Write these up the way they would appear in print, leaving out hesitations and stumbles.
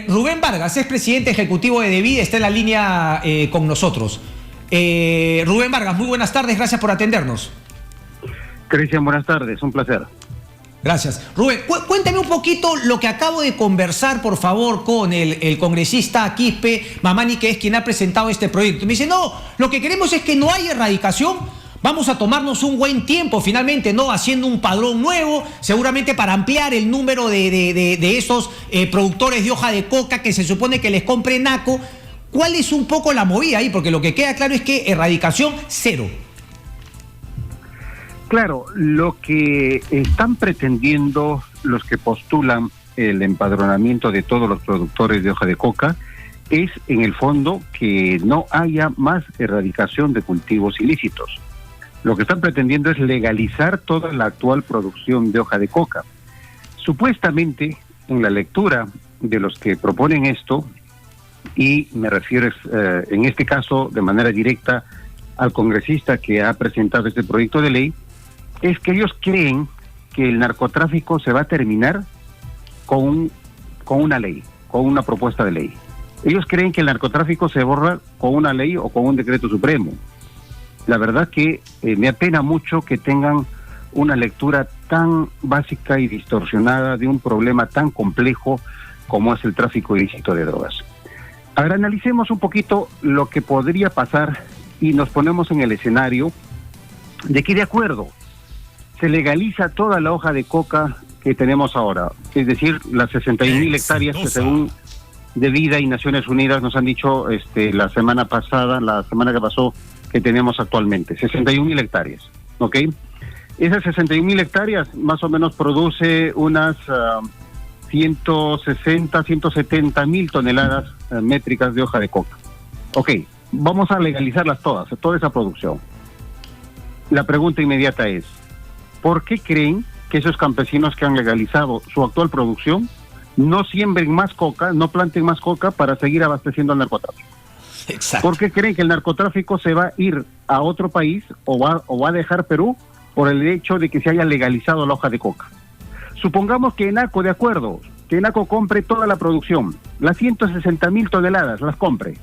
Rubén Vargas es presidente ejecutivo de Devida, está en la línea con nosotros. Rubén Vargas, muy buenas tardes, gracias por atendernos. Cristian, buenas tardes, un placer. Gracias. Rubén, cuéntame un poquito lo que acabo de conversar, por favor, con el congresista Quispe Mamani, que es quien ha presentado este proyecto. Me dice, no, lo que queremos es que no haya erradicación. Vamos a tomarnos un buen tiempo, finalmente, ¿no? Haciendo un padrón nuevo, seguramente para ampliar el número de esos productores de hoja de coca que se supone que les compre NACO. ¿Cuál es un poco la movida ahí? Porque lo que queda claro es que erradicación cero. Claro, lo que están pretendiendo los que postulan el empadronamiento de todos los productores de hoja de coca es, en el fondo, que no haya más erradicación de cultivos ilícitos. Lo que están pretendiendo es legalizar toda la actual producción de hoja de coca. Supuestamente, en la lectura de los que proponen esto, y me refiero en este caso de manera directa al congresista que ha presentado este proyecto de ley, es que ellos creen que el narcotráfico se va a terminar con una ley, con una propuesta de ley. Ellos creen que el narcotráfico se borra con una ley o con un decreto supremo. La verdad que me apena mucho que tengan una lectura tan básica y distorsionada de un problema tan complejo como es el tráfico ilícito de drogas. Ahora analicemos un poquito lo que podría pasar y nos ponemos en el escenario de que, de acuerdo, se legaliza toda la hoja de coca que tenemos ahora, es decir, las 61,000 hectáreas que según Devida y Naciones Unidas nos han dicho la semana que pasó, que tenemos actualmente, 61,000 hectáreas, ¿ok? Esas 61,000 hectáreas más o menos produce unas 160, 170,000 toneladas métricas de hoja de coca. Ok, vamos a legalizarlas todas, toda esa producción. La pregunta inmediata es, ¿por qué creen que esos campesinos que han legalizado su actual producción no siembren más coca, no planten más coca para seguir abasteciendo al narcotráfico? Exacto. ¿Por qué creen que el narcotráfico se va a ir a otro país o va a dejar Perú por el hecho de que se haya legalizado la hoja de coca? Supongamos que NACO, de acuerdo, que NACO compre toda la producción, las 160,000 toneladas las compre.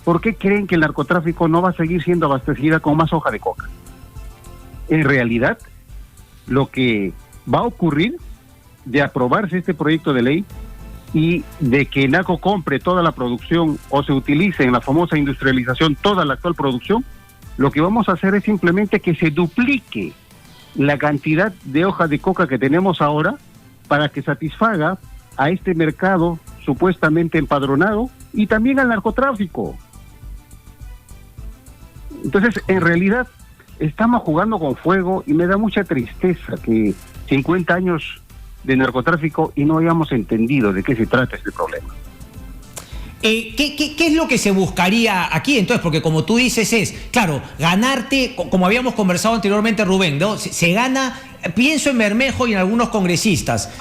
¿Por qué creen que el narcotráfico no va a seguir siendo abastecida con más hoja de coca? En realidad, lo que va a ocurrir de aprobarse este proyecto de ley y de que NACO compre toda la producción o se utilice en la famosa industrialización toda la actual producción, lo que vamos a hacer es simplemente que se duplique la cantidad de hoja de coca que tenemos ahora para que satisfaga a este mercado supuestamente empadronado y también al narcotráfico. Entonces, en realidad, estamos jugando con fuego y me da mucha tristeza que 50 años de narcotráfico y no hayamos entendido de qué se trata este problema. ¿Qué es lo que se buscaría aquí entonces? Porque como tú dices claro, ganarte, como habíamos conversado anteriormente, Rubén, ¿no? Se gana, pienso en Bermejo y en algunos congresistas,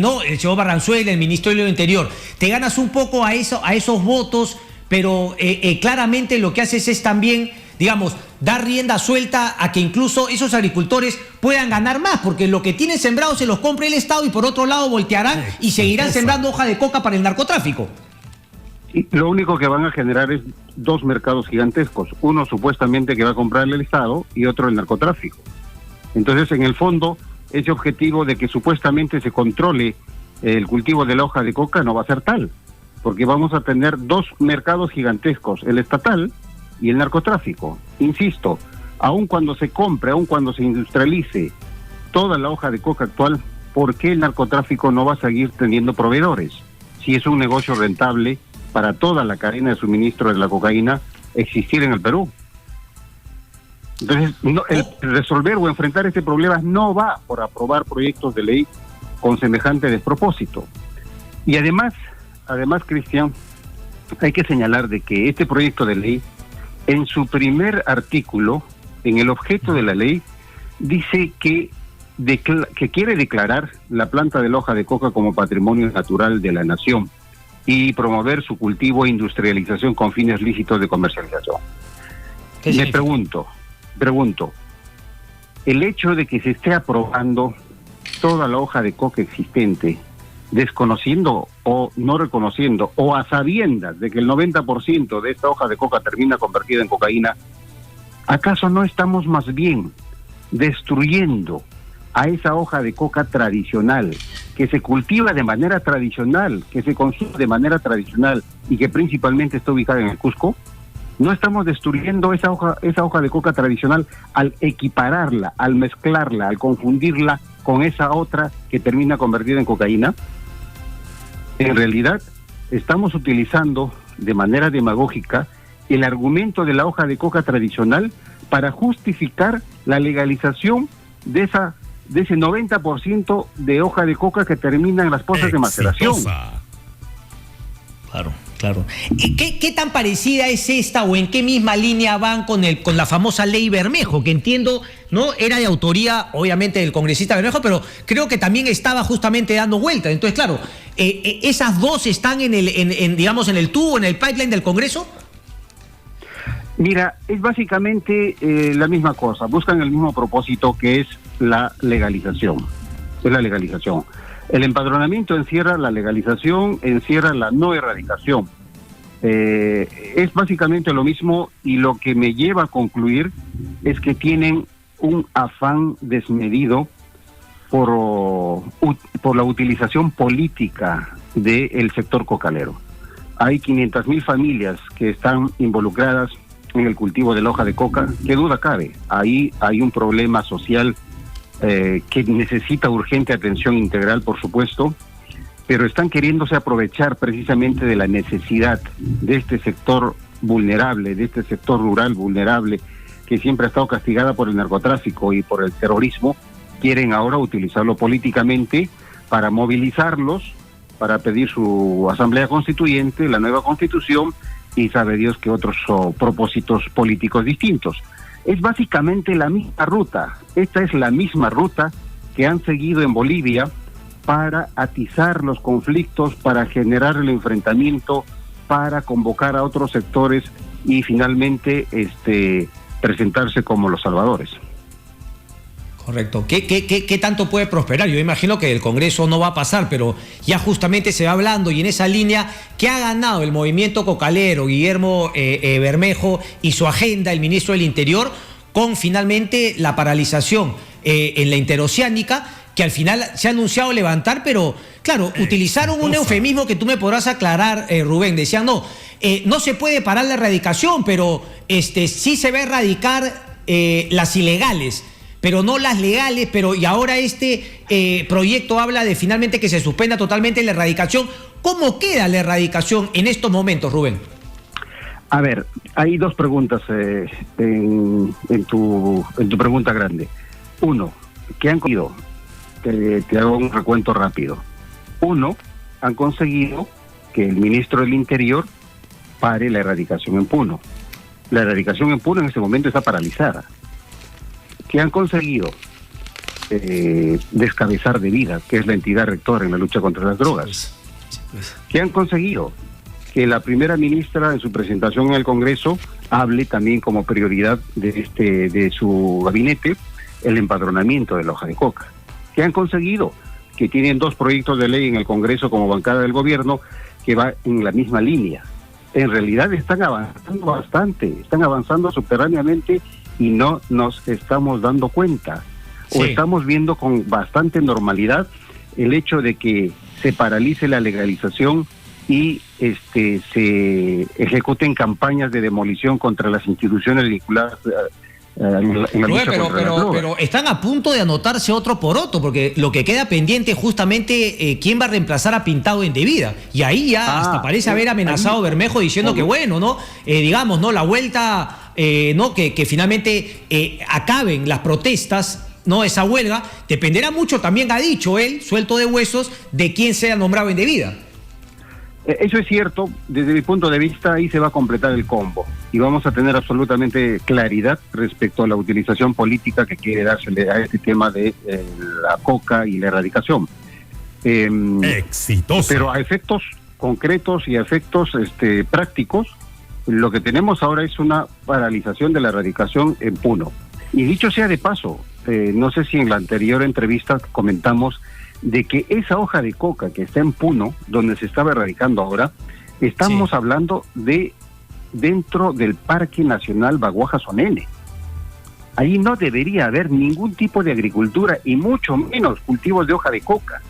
¿no? El señor Barranzuela, el ministro del Interior, te ganas un poco a esos votos, pero claramente lo que haces es también, digamos, dar rienda suelta a que incluso esos agricultores puedan ganar más, porque lo que tienen sembrado se los compra el Estado y por otro lado voltearán y seguirán sembrando hoja de coca para el narcotráfico. Y lo único que van a generar es dos mercados gigantescos, uno supuestamente que va a comprar el Estado y otro el narcotráfico. Entonces, en el fondo, ese objetivo de que supuestamente se controle el cultivo de la hoja de coca no va a ser tal, porque vamos a tener dos mercados gigantescos, el estatal y el narcotráfico. Insisto, aun cuando se compre, aun cuando se industrialice toda la hoja de coca actual, ¿por qué el narcotráfico no va a seguir teniendo proveedores? Si es un negocio rentable para toda la cadena de suministro de la cocaína existir en el Perú. Entonces, el resolver o enfrentar este problema no va por aprobar proyectos de ley con semejante despropósito. Y además, Cristian, hay que señalar de que este proyecto de ley, en su primer artículo, en el objeto de la ley, dice que quiere declarar la planta de la hoja de coca como patrimonio natural de la nación y promover su cultivo e industrialización con fines lícitos de comercialización. Me pregunto, el hecho de que se esté aprobando toda la hoja de coca existente, desconociendo o no reconociendo o a sabiendas de que el 90% de esta hoja de coca termina convertida en cocaína, ¿acaso no estamos más bien destruyendo a esa hoja de coca tradicional, que se cultiva de manera tradicional, que se consume de manera tradicional y que principalmente está ubicada en el Cusco? ¿No estamos destruyendo esa hoja de coca tradicional al equipararla, al mezclarla, al confundirla con esa otra que termina convertida en cocaína? En realidad, estamos utilizando de manera demagógica el argumento de la hoja de coca tradicional para justificar la legalización de ese 90% de hoja de coca que termina en las pozas de maceración. Claro, claro. ¿Qué tan parecida es esta o en qué misma línea van con la famosa ley Bermejo, que entiendo no era de autoría obviamente del congresista Bermejo, pero creo que también estaba justamente dando vueltas? Entonces, claro, esas dos están en el tubo, en el pipeline del Congreso. Mira, es básicamente la misma cosa, buscan el mismo propósito, que es la legalización. Es la legalización. El empadronamiento encierra la legalización, encierra la no erradicación. Es básicamente lo mismo, y lo que me lleva a concluir es que tienen un afán desmedido por la utilización política del sector cocalero. Hay 500.000 familias que están involucradas en el cultivo de la hoja de coca. ¿Qué duda cabe? Ahí hay un problema social que necesita urgente atención integral, por supuesto, pero están queriéndose aprovechar precisamente de la necesidad de este sector vulnerable, de este sector rural vulnerable, que siempre ha estado castigada por el narcotráfico y por el terrorismo. Quieren ahora utilizarlo políticamente para movilizarlos, para pedir su asamblea constituyente, la nueva constitución, y sabe Dios que otros propósitos políticos distintos. Es básicamente la misma ruta. Esta es la misma ruta que han seguido en Bolivia para atizar los conflictos, para generar el enfrentamiento, para convocar a otros sectores y finalmente presentarse como los salvadores. Correcto. ¿Qué tanto puede prosperar? Yo imagino que el Congreso no va a pasar, pero ya justamente se va hablando, y en esa línea, ¿qué ha ganado el movimiento cocalero, Guillermo Bermejo y su agenda, el ministro del Interior, con finalmente la paralización en la interoceánica, que al final se ha anunciado levantar, pero claro, utilizaron un eufemismo que tú me podrás aclarar, Rubén? Decían, no se puede parar la erradicación, pero sí se va a erradicar las ilegales, pero no las legales. Y ahora proyecto habla de finalmente que se suspenda totalmente la erradicación. ¿Cómo queda la erradicación en estos momentos, Rubén? A ver, hay dos preguntas en tu pregunta grande. Uno, ¿qué han conseguido? Te hago un recuento rápido. Uno, han conseguido que el ministro del Interior pare la erradicación en Puno. La erradicación en Puno en este momento está paralizada. Que han conseguido descabezar de Vida, que es la entidad rectora en la lucha contra las drogas. Que han conseguido que la primera ministra en su presentación en el Congreso hable también como prioridad de su gabinete el empadronamiento de la hoja de coca. Que han conseguido que tienen dos proyectos de ley en el Congreso como bancada del gobierno que va en la misma línea. En realidad están avanzando bastante, están avanzando subterráneamente y no nos estamos dando cuenta. Sí. O estamos viendo con bastante normalidad el hecho de que se paralice la legalización y se ejecuten campañas de demolición contra las instituciones vinculadas en la lucha contra las drogas. Pero están a punto de anotarse otro poroto, porque lo que queda pendiente es justamente quién va a reemplazar a Pintado en De Vida. Y ahí ya hasta parece haber amenazado Bermejo diciendo que bueno, ¿no? La vuelta... que finalmente acaben las protestas, ¿no? Esa huelga dependerá mucho, también ha dicho él, suelto de huesos, de quién sea nombrado indebida. Eso es cierto. Desde mi punto de vista, ahí se va a completar el combo y vamos a tener absolutamente claridad respecto a la utilización política que quiere dársele a este tema de la coca y la erradicación. Exitoso. Pero a efectos concretos y a efectos prácticos, lo que tenemos ahora es una paralización de la erradicación en Puno. Y dicho sea de paso, no sé si en la anterior entrevista comentamos de que esa hoja de coca que está en Puno, donde se estaba erradicando ahora, estamos hablando de dentro del Parque Nacional Baguaja-Sonene. Ahí no debería haber ningún tipo de agricultura y mucho menos cultivos de hoja de coca.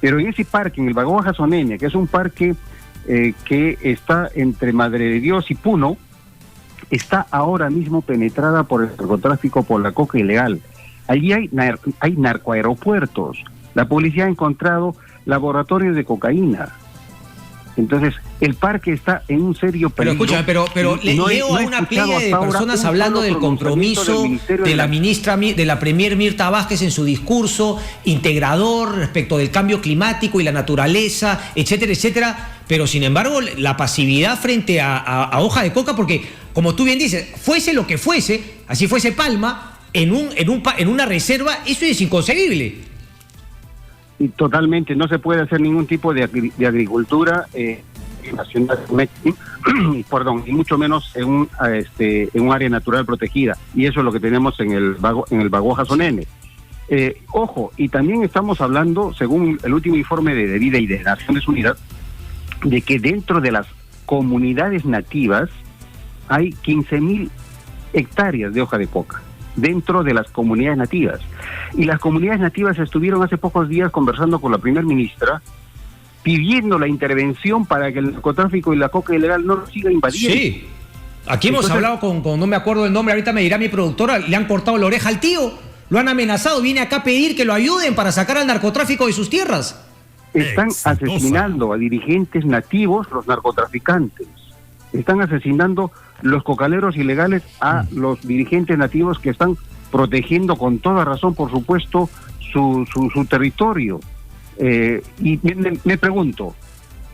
Pero en ese parque, en el Baguaja-Sonene, que es un parque que está entre Madre de Dios y Puno, está ahora mismo penetrada por el narcotráfico, por la coca ilegal. Allí hay narcoaeropuertos. La policía ha encontrado laboratorios de cocaína. Entonces, el parque está en un serio peligro. Pero escúchame, leo a una playa de personas hablando del compromiso de la ministra, de la premier Mirta Vázquez en su discurso integrador respecto del cambio climático y la naturaleza, etcétera, etcétera. Pero, sin embargo, la pasividad frente a hoja de coca, porque, como tú bien dices, fuese lo que fuese, así fuese Palma, en una reserva, eso es inconcebible. Y totalmente, no se puede hacer ningún tipo de agricultura nacional, perdón, y mucho menos en un área natural protegida. Y eso es lo que tenemos en el Baguaja-Sonene. Ojo, y también estamos hablando, según el último informe de Vida y de Naciones Unidas, de que dentro de las comunidades nativas hay 15.000 hectáreas de hoja de coca dentro de las comunidades nativas. Y las comunidades nativas estuvieron hace pocos días conversando con la primera ministra, pidiendo la intervención para que el narcotráfico y la coca ilegal no lo siga invadiendo. Sí, aquí hemos hablado con, no me acuerdo el nombre, ahorita me dirá mi productora, le han cortado la oreja al tío, lo han amenazado, viene acá a pedir que lo ayuden para sacar al narcotráfico de sus tierras. Están asesinando a dirigentes nativos, los narcotraficantes. Están asesinando los cocaleros ilegales a los dirigentes nativos que están protegiendo con toda razón, por supuesto, su territorio. Y me pregunto,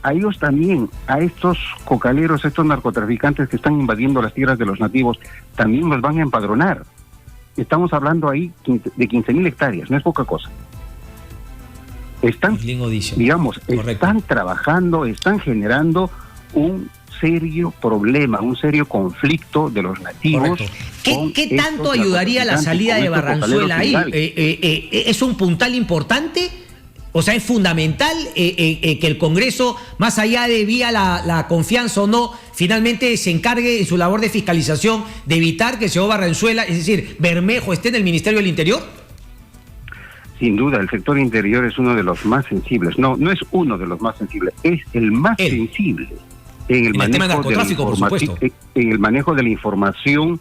a ellos también, a estos cocaleros, a estos narcotraficantes que están invadiendo las tierras de los nativos, también los van a empadronar. Estamos hablando ahí de 15.000 hectáreas, no es poca cosa. Están, digamos, están trabajando, están generando un serio problema, un serio conflicto de los nativos. ¿Qué tanto ayudaría la salida de Barranzuela ahí? ¿Es un puntal importante? O sea, ¿es fundamental que el Congreso, más allá de vía la confianza o no, finalmente se encargue en su labor de fiscalización de evitar que el señor Barranzuela, es decir, Bermejo, esté en el Ministerio del Interior? Sin duda, el sector interior es uno de los más sensibles. No es uno de los más sensibles, es el más sensible. En el manejo del narcotráfico, por supuesto. En el manejo de la información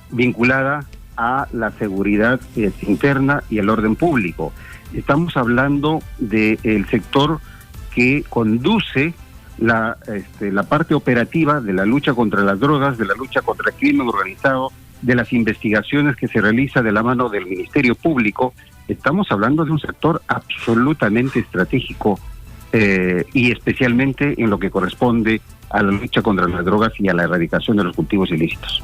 vinculada a la seguridad interna y el orden público. Estamos hablando del sector que conduce la parte operativa de la lucha contra las drogas, de la lucha contra el crimen organizado, de las investigaciones que se realiza de la mano del Ministerio Público. Estamos hablando de un sector absolutamente estratégico y especialmente en lo que corresponde a la lucha contra las drogas y a la erradicación de los cultivos ilícitos.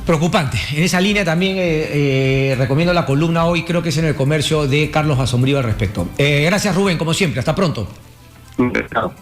Preocupante. En esa línea también recomiendo la columna hoy, creo que es en El Comercio, de Carlos Asombrío al respecto. Gracias, Rubén, como siempre. Hasta pronto. Chao.